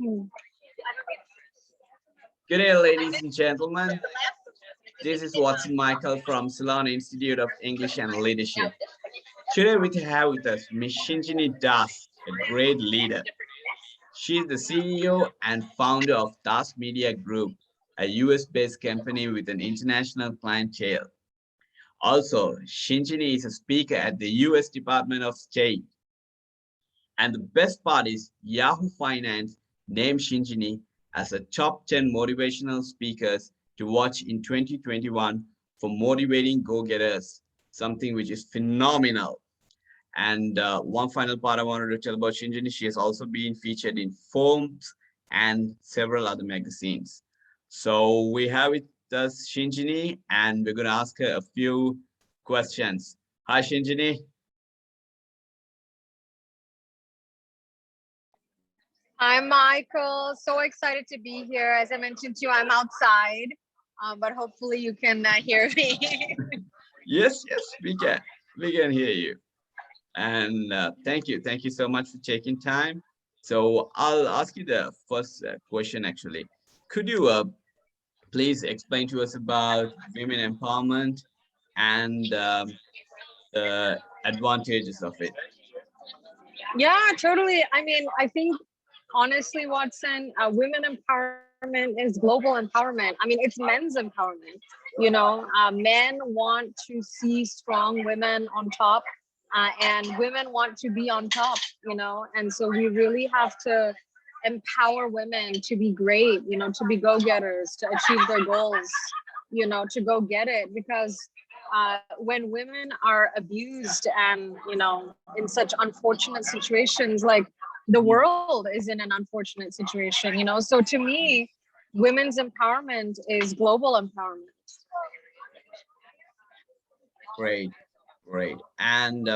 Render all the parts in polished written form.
Hmm. Good day, ladies and gentlemen. This is Watson Michael from Ceylon Institute of English and Leadership. Today we have with us Miss Shinjini Das, a great leader. She is the CEO and founder of Das Media Group, a US-based company with an international clientele. Also, Shinjini is a speaker at the US Department of State. And the best part is Yahoo Finance named Shinjini as a top 10 motivational speakers to watch in 2021 for motivating go-getters, something which is phenomenal. And one final part I wanted to tell about Shinjini, she has also been featured in Forbes and several other magazines. So we have with us Shinjini, and we're going to ask her a few questions. Hi, Shinjini. Hi, Michael. So excited to be here. As I mentioned to you, I'm outside, but hopefully you can hear me. Yes, we can hear you. And thank you so much for taking time. So I'll ask you the first question actually. Could you please explain to us about women empowerment and the advantages of it? Yeah, totally. I mean, I think honestly, Watson, women empowerment is global empowerment. I mean, it's men's empowerment. Men want to see strong women on top, and women want to be on top. And so we really have to empower women to be great. To be go-getters, to achieve their goals. To go get it, because when women are abused and in such unfortunate situations, like the Mhm. world is in an unfortunate situation. So to me, women's empowerment is global empowerment. Great, great. And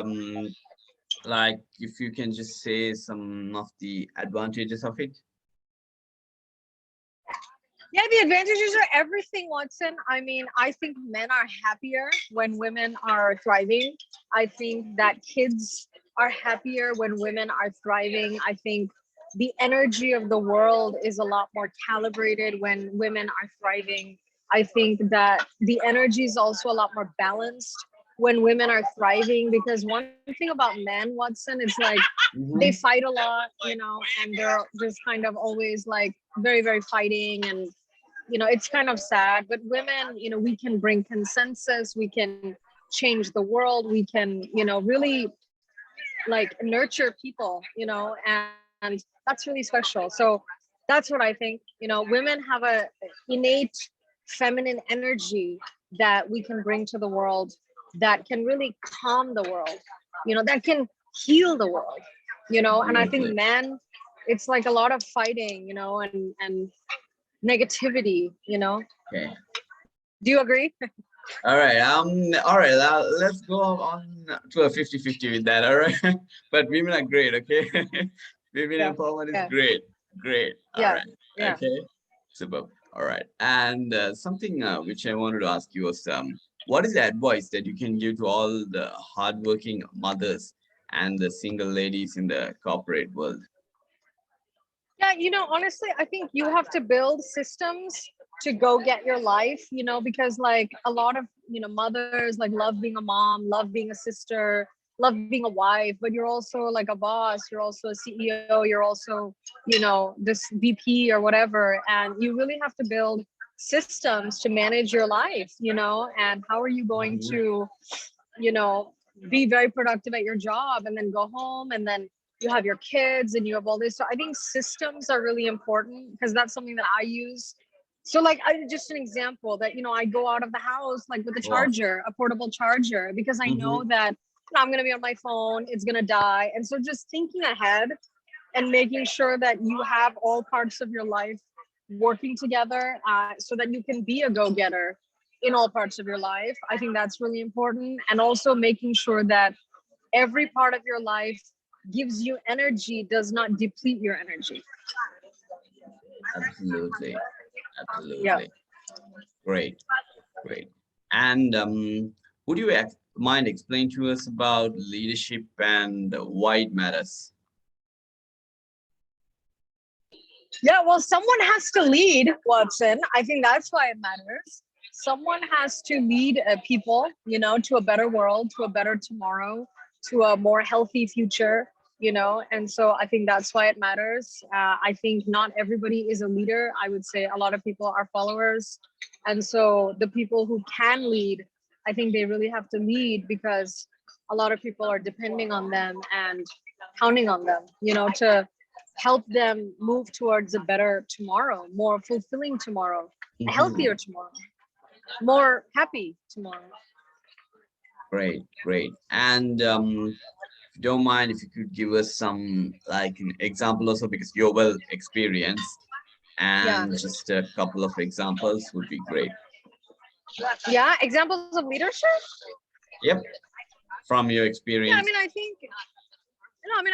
like if you can just say some of the advantages of it. Yeah, the advantages are everything, Watson. I mean, I think men are happier when women are thriving. I think that kids are happier when women are thriving. I think the energy of the world is a lot more calibrated when women are thriving. I think that the energy is also a lot more balanced when women are thriving, because one thing about men, Watson, is like they Mhm. fight a lot, and they're just kind of always like very, very fighting, and it's kind of sad. But women, we can bring consensus, we can change the world, we can really like nurture people, and that's really special. So that's what I think. Women have a innate feminine energy that we can bring to the world, that can really calm the world, that can heal the world. And I think Absolutely. men, it's like a lot of fighting, and negativity. Okay. Do you agree? All right. All right. Let's go on to a 50-50 with that. All right. But women are great. Okay. Women Yeah, empowerment is yeah, great. Great. All yeah, right. yeah. Okay. Superb. All right. And something which I wanted to ask you was, what is the advice that you can give to all the hardworking mothers and the single ladies in the corporate world? Yeah, honestly, I think you have to build systems to go get your life, because like a lot of, mothers like love being a mom, love being a sister, love being a wife, but you're also like a boss, you're also a CEO, you're also, this VP or whatever. And you really have to build systems to manage your life, and how are you going Mhm. to, you know, be very productive at your job and then go home, and then you have your kids and you have all this. So I think systems are really important, because that's something that I use. So like just an example that, I go out of the house like with a Wow. charger, a portable charger, because I know Mhm. that I'm going to be on my phone, it's going to die. And so just thinking ahead and making sure that you have all parts of your life working together, so that you can be a go-getter in all parts of your life. I think that's really important. And also making sure that every part of your life gives you energy, does not deplete your energy. Absolutely. Yeah. Absolutely. Great. Great. And would you mind explain to us about leadership and why it matters? Yeah, well, someone has to lead, Watson. I think that's why it matters. Someone has to lead people, to a better world, to a better tomorrow, to a more healthy future, And so I think that's why it matters. I think not everybody is a leader. I would say a lot of people are followers. And so the people who can lead, I think they really have to lead because a lot of people are depending on them and counting on them, to help them move towards a better tomorrow, more fulfilling tomorrow, a Mhm. healthier tomorrow, more happy tomorrow. Great, great. And if you don't mind, if you could give us some like an example also, because you're well experienced, Yeah. and just a couple of examples would be great. Yeah. Examples of leadership. Yep, from your Yeah. I experience. mean, I think,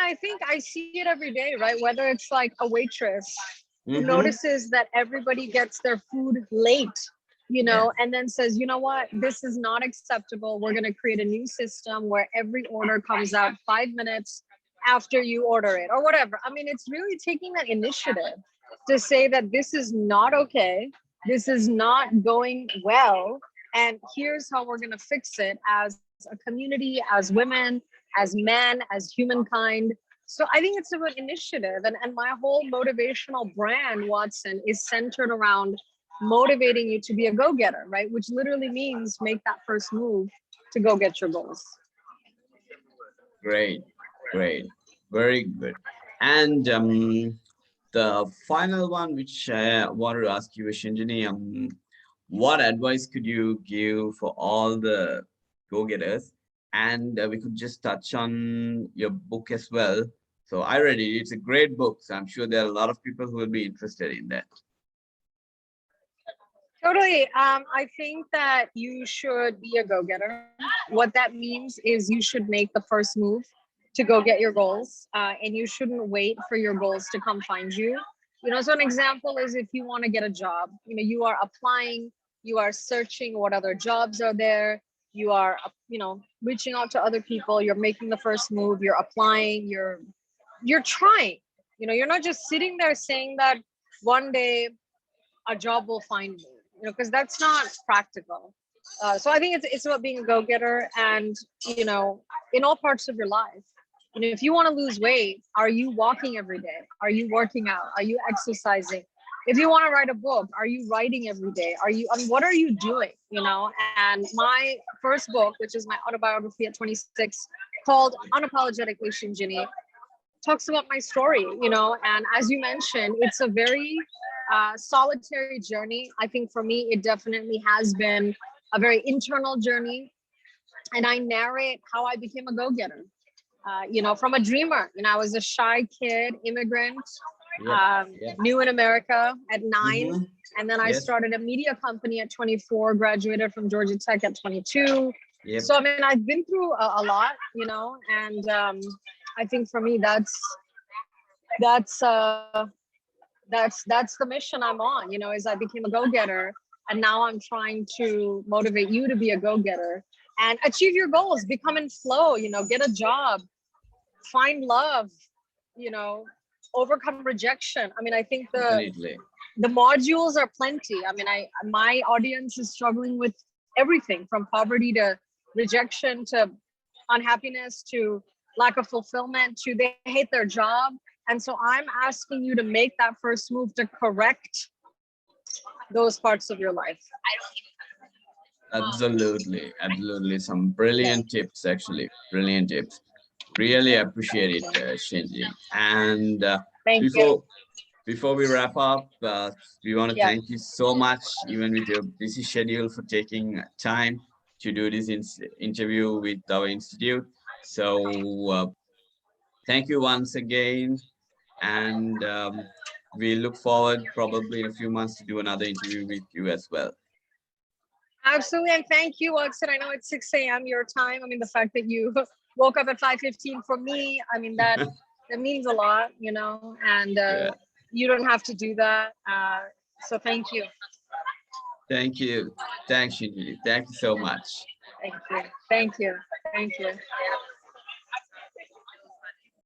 I think I see it every day, right? Whether it's like a waitress who Mm-hmm. notices that everybody gets their food late, Yeah. and then says, you know what, this is not acceptable. We're going to create a new system where every order comes out 5 minutes after you order it or whatever. I mean, it's really taking that initiative to say that this is not okay. This is not going well. And here's how we're going to fix it as a community, as women, as men, as humankind. So I think it's about initiative. And my whole motivational brand, Watson, is centered around motivating you to be a go-getter, right? Which literally means make that first move to go get your goals. Great, great, very good. And the final one, which I wanted to ask you, Shinjini, what advice could you give for all the go-getters? And we could just touch on your book as well. So I read it. It's a great book. So I'm sure there are a lot of people who will be interested in that. Totally. I think that you should be a go-getter. What that means is you should make the first move to go get your goals, and you shouldn't wait for your goals to come find you. So an example is if you want to get a job, you are applying, you are searching what other jobs are there, you are, reaching out to other people, you're making the first move, you're applying, you're trying. You're not just sitting there saying that one day a job will find me, because that's not practical. So I think it's about being a go-getter, and in all parts of your life. If you want to lose weight, are you walking every day? Are you working out? Are you exercising? If you want to write a book, are you writing every day? What are you doing? And my first book, which is my autobiography at 26, called Unapologetically Shinjini, talks about my story, and as you mentioned, it's a very solitary journey. I think for me, it definitely has been a very internal journey. And I narrate how I became a go-getter, from a dreamer. I was a shy kid, immigrant, Yep. Yep. new in America at 9. Mm-hmm. And then I Yes. started a media company at 24, graduated from Georgia Tech at 22. Yep. So, I mean, I've been through a lot, and I think for me, that's that's the mission I'm on, is I became a go-getter, and now I'm trying to motivate you to be a go-getter and achieve your goals, become in flow, get a job, find love, you know overcome rejection. I mean, I think Definitely. the modules are plenty. I mean, my audience is struggling with everything from poverty to rejection to unhappiness to lack of fulfillment to they hate their job. And so I'm asking you to make that first move to correct those parts of your life. Absolutely. Absolutely. Some brilliant tips, actually. Brilliant tips. Really appreciate it, Shinji. And Thank you. before before we wrap up, we want to Yeah, thank you so much, even with your busy schedule, for taking time to do this interview with our institute. So thank you once again, and we look forward probably in a few months to do another interview with you as well. absolutely. And thank you, Watson. I know it's 6 a.m. your time. I mean, the fact that you woke up at 5:15 for me, I mean, that means a lot, and Yeah. you don't have to do that. So thank you. Thank you. Thanks, Shinji. Thank you so much. Thank you. Thank you. Thank you.